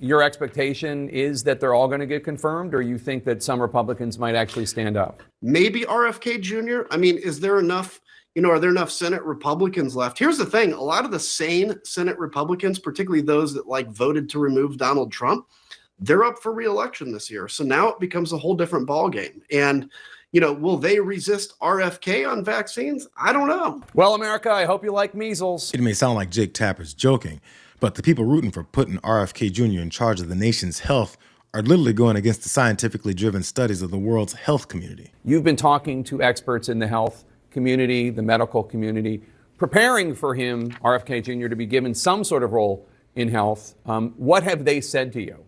your expectation is that they're all going to get confirmed, or you think that some Republicans might actually stand up? Maybe RFK Jr. I mean, is there enough, are there enough Senate Republicans left? Here's the thing. A lot of the sane Senate Republicans, particularly those that voted to remove Donald Trump, they're up for re-election this year. So now it becomes a whole different ballgame. And, will they resist RFK on vaccines? I don't know. Well, America, I hope you like measles. It may sound like Jake Tapper's joking, but the people rooting for putting RFK Jr. in charge of the nation's health are literally going against the scientifically driven studies of the world's health community. You've been talking to experts in the health community, the medical community, preparing for him, RFK Jr., to be given some sort of role in health. What have they said to you?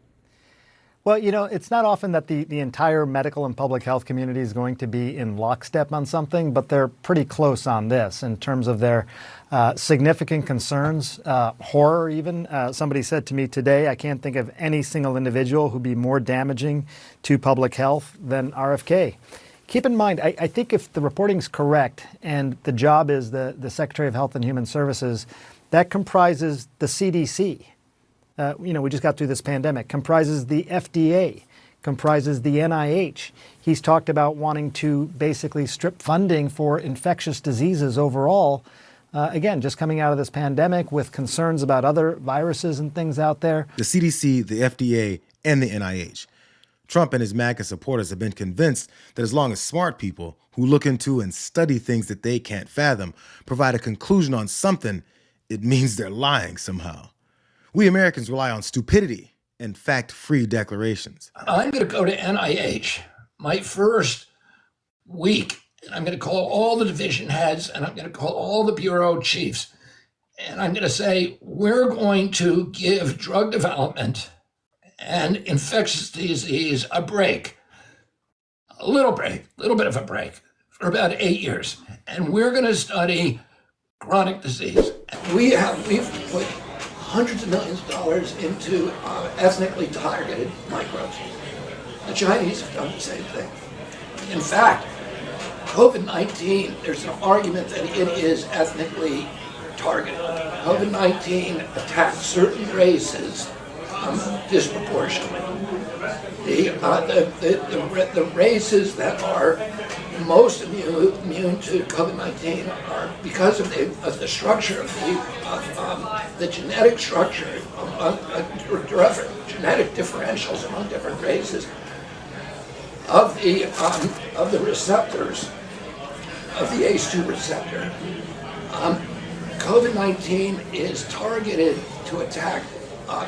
Well, it's not often that the entire medical and public health community is going to be in lockstep on something, but they're pretty close on this in terms of their significant concerns, horror even. Somebody said to me today, I can't think of any single individual who'd be more damaging to public health than RFK. Keep in mind, I think if the reporting's correct and the job is the Secretary of Health and Human Services, that comprises the CDC. We just got through this pandemic, comprises the FDA, comprises the NIH. He's talked about wanting to basically strip funding for infectious diseases overall. Again, just coming out of this pandemic with concerns about other viruses and things out there. The CDC, the FDA, and the NIH. Trump and his MAGA supporters have been convinced that as long as smart people who look into and study things that they can't fathom provide a conclusion on something, it means they're lying somehow. We Americans rely on stupidity and fact-free declarations. I'm going to go to NIH my first week, and I'm going to call all the division heads, and I'm going to call all the bureau chiefs, and I'm going to say, we're going to give drug development and infectious disease a break, a little bit of a break for about 8 years. And we're going to study chronic disease. We've put hundreds of millions of dollars into ethnically targeted microbes. The Chinese have done the same thing. In fact, COVID-19, there's an argument that it is ethnically targeted. COVID-19 attacks certain races disproportionately. The races that are most immune to COVID-19 are because of the structure of the genetic structure, genetic differentials among different races of the receptors of the ACE2 receptor. COVID-19 is targeted to attack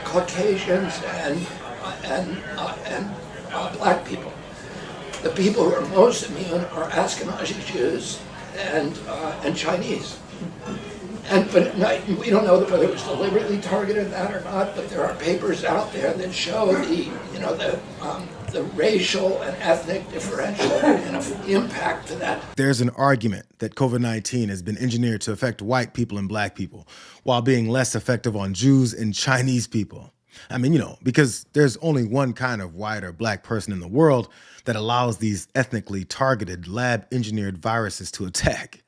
Caucasians and black people. The people who are most immune are Ashkenazi Jews and Chinese. But we don't know whether it was deliberately targeted that or not. But there are papers out there that show the racial and ethnic differential impact to that. There's an argument that COVID-19 has been engineered to affect white people and black people, while being less effective on Jews and Chinese people. I mean, because there's only one kind of white or black person in the world that allows these ethnically targeted, lab-engineered viruses to attack.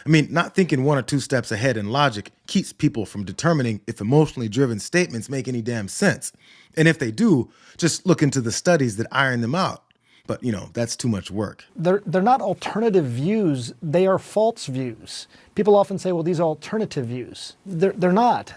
I mean, not thinking one or two steps ahead in logic keeps people from determining if emotionally driven statements make any damn sense. And if they do, just look into the studies that iron them out. But, that's too much work. They're not alternative views. They are false views. People often say, well, these are alternative views. They're not.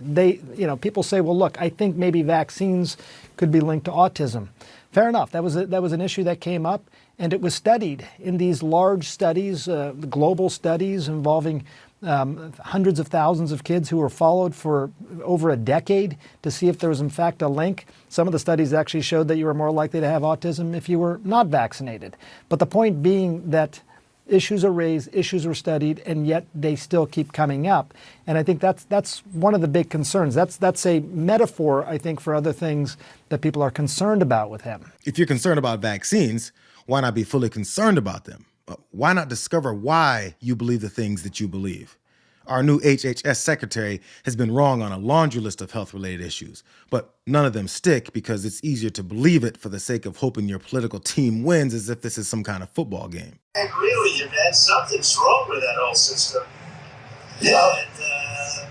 People say, well, look, I think maybe vaccines could be linked to autism. Fair enough. That was an issue that came up, and it was studied in these large studies, global studies involving hundreds of thousands of kids who were followed for over a decade to see if there was in fact a link. Some of the studies actually showed that you were more likely to have autism if you were not vaccinated. But the point being that issues are raised, issues are studied, and yet they still keep coming up. And I think that's one of the big concerns. That's a metaphor, I think, for other things that people are concerned about with him. If you're concerned about vaccines, why not be fully concerned about them? Why not discover why you believe the things that you believe? Our new HHS Secretary has been wrong on a laundry list of health-related issues, but none of them stick because it's easier to believe it for the sake of hoping your political team wins as if this is some kind of football game. I agree with you, man. Something's wrong with that whole system. Yeah. And,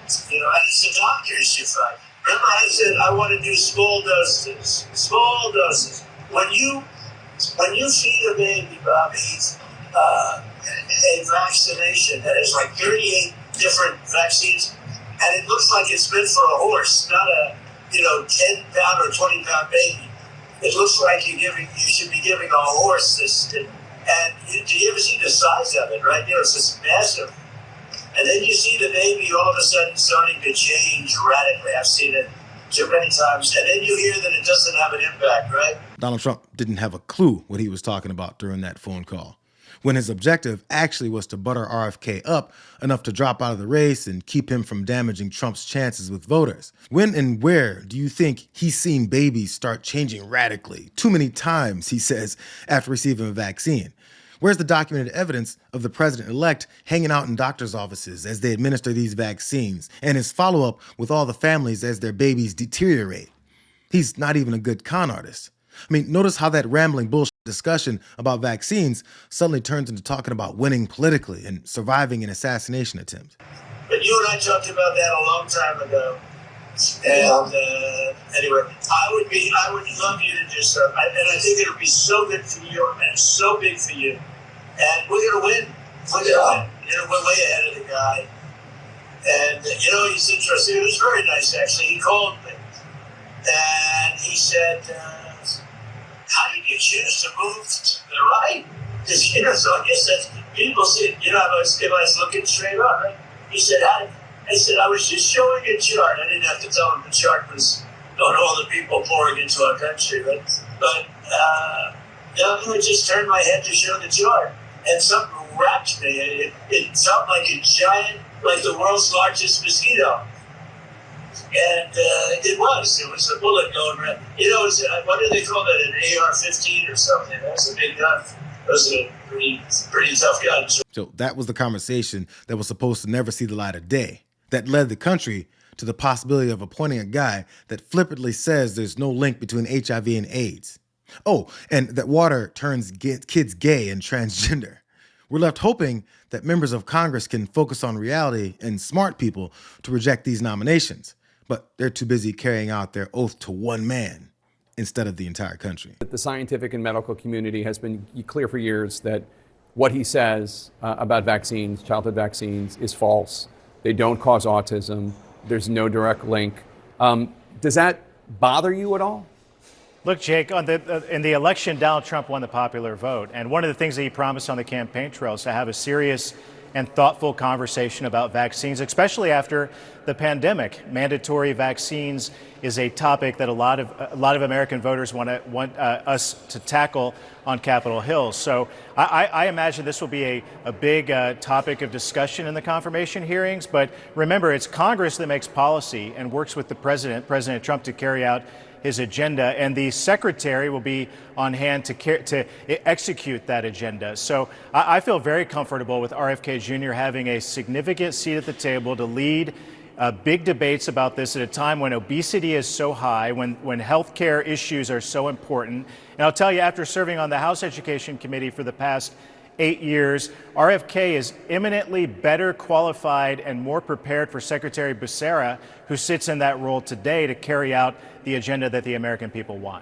as the doctors, you find, Remember, I said I want to do small doses. Small doses. When you feed a baby, Bobby, a vaccination that is like 38 different vaccines, and it looks like it's meant for a horse, not a 10-pound or 20-pound baby. It looks like you should be giving a horse this. And do you ever see the size of it? Right, it's just massive. And then you see the baby all of a sudden starting to change radically. I've seen it too many times. And then you hear that it doesn't have an impact, right? Donald Trump didn't have a clue what he was talking about during that phone call, when his objective actually was to butter RFK up enough to drop out of the race and keep him from damaging Trump's chances with voters. When and where do you think he's seen babies start changing radically? Too many times, he says, after receiving a vaccine. Where's the documented evidence of the president-elect hanging out in doctors' offices as they administer these vaccines, and his follow-up with all the families as their babies deteriorate? He's not even a good con artist. I mean, notice how that rambling bullshit discussion about vaccines suddenly turns into talking about winning politically and surviving an assassination attempt. But you and I talked about that a long time ago. And anyway, I would love you to do so. And I think it'll be so good for you and so big for you. And we're going to win. We're going to win. We're way ahead of the guy. And, he's interesting. It was very nice, actually. He called me. And he said, how did you choose to move to the right? Because, so I guess that's, people said, if I was looking straight on, right? He said, I said, I was just showing a chart. I didn't have to tell him the chart was on all the people pouring into our country. But I just turned my head to show the chart. And something wrapped me. It felt like a giant, like the world's largest mosquito. And it was a bullet going right. What do they call that, an AR-15 or something? That's a big gun. That was a pretty tough gun. So that was the conversation that was supposed to never see the light of day, that led the country to the possibility of appointing a guy that flippantly says there's no link between HIV and AIDS. Oh, and that water turns kids gay and transgender. We're left hoping that members of Congress can focus on reality and smart people to reject these nominations, but they're too busy carrying out their oath to one man instead of the entire country. The scientific and medical community has been clear for years that what he says about vaccines, childhood vaccines, is false. They don't cause autism. There's no direct link. Does that bother you at all? Look, Jake, in the election, Donald Trump won the popular vote. And one of the things that he promised on the campaign trail is to have a serious and thoughtful conversation about vaccines, especially after the pandemic. Mandatory vaccines is a topic that a lot of American voters want us to tackle on Capitol Hill. So I imagine this will be a big topic of discussion in the confirmation hearings. But remember, it's Congress that makes policy and works with the President Trump, to carry out his agenda, and the secretary will be on hand to execute that agenda. So I feel very comfortable with RFK Jr. having a significant seat at the table to lead big debates about this at a time when obesity is so high, when healthcare issues are so important. And I'll tell you, after serving on the House Education Committee for the past 8 years, RFK is eminently better qualified and more prepared for Secretary Becerra, who sits in that role today, to carry out the agenda that the American people want.